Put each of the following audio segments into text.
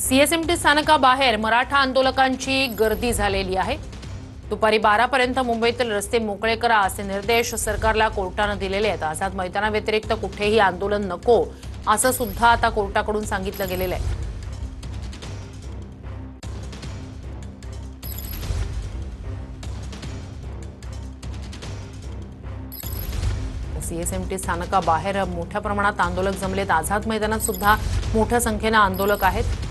CSMT स्थानकाबाहेर मराठा आंदोलकांची गर्दी झालेली आहे। दुपारी 12 पर्यंत मुंबईतील रस्ते मोकळे करा असे निर्देश सरकारला कोर्टाने दिलेले आहेत। आझाद मैदानाव्यतिरिक्त कुठेही आंदोलन नको असं सुद्धा आता कोर्टाकडून सांगितलं गेलेलं आहे। सीएसएमटी स्थानकाबाहेर मोठ्या प्रमाणात आंदोलक जमलेत। आझाद मैदानात सुद्धा मोठ्या संख्येने आंदोलक आहेत।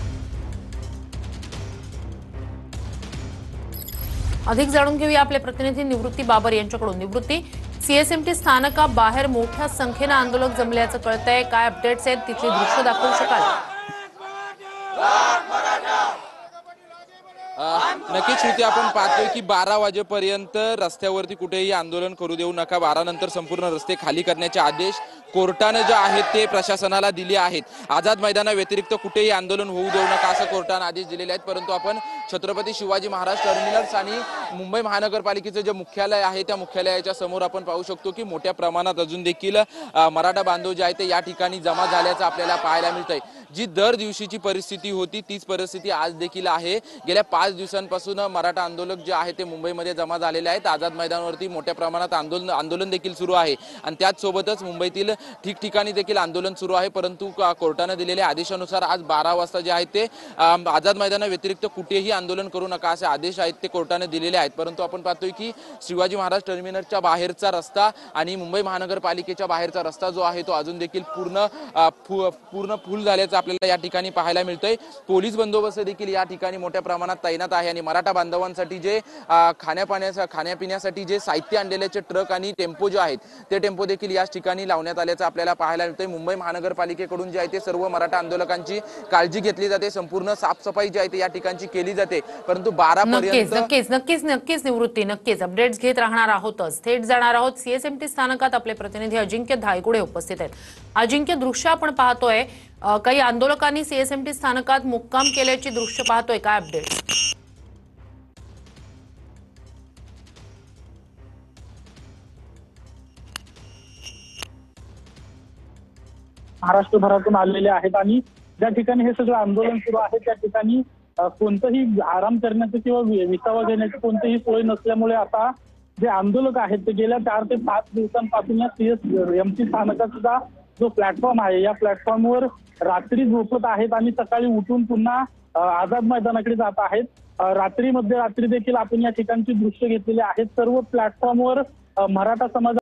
अधिक जाणून घेऊया आपले प्रतिनिधी निवृत्ती बाबर यांच्याकडून। निवृत्ती, सीएसएमटी स्थानकाबाहेर मोठ्या संख्येने आंदोलक जमल्याचं कळतंय, काय अपडेट्स आहेत, तिथली दृश्य दाखवू शकाल? नक्कीच श्रुती, आपण पाहतोय की 12 वाजेपर्यंत रस्त्यावरती कुठेही आंदोलन करू देऊ नका। 12 नंतर संपूर्ण रस्ते खाली करण्याचे आदेश कोर्टाने जे आहेत ते प्रशासनाला दिले आहेत। आझाद मैदाना व्यतिरिक्त कुठेही आंदोलन होऊ देऊ नका असं कोर्टाने आदेश दिलेले आहेत। परंतु आपण छत्रपती शिवाजी महाराज टर्मिनस आणि मुंबई महानगरपालिकेचे जे मुख्यालय आहे त्या मुख्यालयाच्या समोर आपण पाहू शकतो की मोठ्या प्रमाणात अजून देखील मराठा बांधव जे आहेत ते या ठिकाणी जमा झाल्याचं आपल्याला पाहायला मिळतंय। जी दर दिवशीची परिस्थिती होती तीच परिस्थिती आज देखील आहे। गेल्या 5 दिवसांपासून मराठा आंदोलक जे आहेत ते मुंबईमध्ये जमा झालेले आहेत। आझाद मैदानावरती मोठ्या प्रमाणात आंदोलन देखील सुरू आहे आणि त्याच सोबतच मुंबईतील ठिकठिकाणी देखील आंदोलन सुरू आहे। परंतु कोर्टाने दिलेल्या आदेशानुसार आज 12 वाजता जे आहे ते आझाद मैदाना व्यतिरिक्त कुठेही आंदोलन करू नका असे आदेश आहेत ते कोर्टाने दिलेले आहेत। परंतु आपण पाहतोय की शिवाजी महाराज टर्मिनसच्या बाहेरचा रस्ता आणि मुंबई महानगरपालिकेच्या बाहेरचा रस्ता जो आहे तो अजून देखील पूर्ण फुल झाल्याचं आपल्याला या ठिकाणी पाहायला मिळतंय। पोलीस बंदोबस्त देखील या ठिकाणी मोठ्या प्रमाणात तैनात आहे आणि मराठा बांधवांसाठी जे खाण्यापिण्यासाठी जे साहित्य आणलेले ट्रक आणि टेम्पो जे आहेत ते टेम्पो देखील याच ठिकाणी लावण्यात आल्याचं आपल्याला पाहायला मिळतंय। मुंबई महानगरपालिकेकडून जे आहे ते सर्व मराठा आंदोलकांची काळजी घेतली जाते, संपूर्ण साफसफाई जी आहे ते या ठिकाणची केली जाते। परंतु 12 पर्यंत नक्कीच निवृत्ती, नक्कीच अपडेट्स घेत राहणार आहोतच। थेट जाणार आहोत सीएसएमटी स्थानकात। आपले प्रतिनिधी अजिंक्य धायगुडे उपस्थित आहेत। अजिंक्य, दृश्य आपण पाहतोय, काही आंदोलकांनी सीएसएमटी स्थानकात मुक्काम केल्याची दृश्य पाहतोय, काय अपडेट्स? महाराष्ट्रभरातून आलेले आहेत आणि ज्या ठिकाणी हे सगळं आंदोलन सुरू आहे त्या ठिकाणी कोणतंही आराम करण्याचं किंवा विसावा घेण्याची कोणतीही सोय नसल्यामुळे आता जे आंदोलक आहेत ते गेल्या 4 ते 5 दिवसांपासून या सीएसएमटी स्थानकाचा जो प्लॅटफॉर्म आहे या प्लॅटफॉर्मवर रात्री झोपत आहेत आणि सकाळी उठून पुन्हा आझाद मैदानाकडे जात आहेत। मध्यरात्री देखील आपण या ठिकाणची दृश्य घेतलेली आहेत। सर्व प्लॅटफॉर्मवर मराठा समाज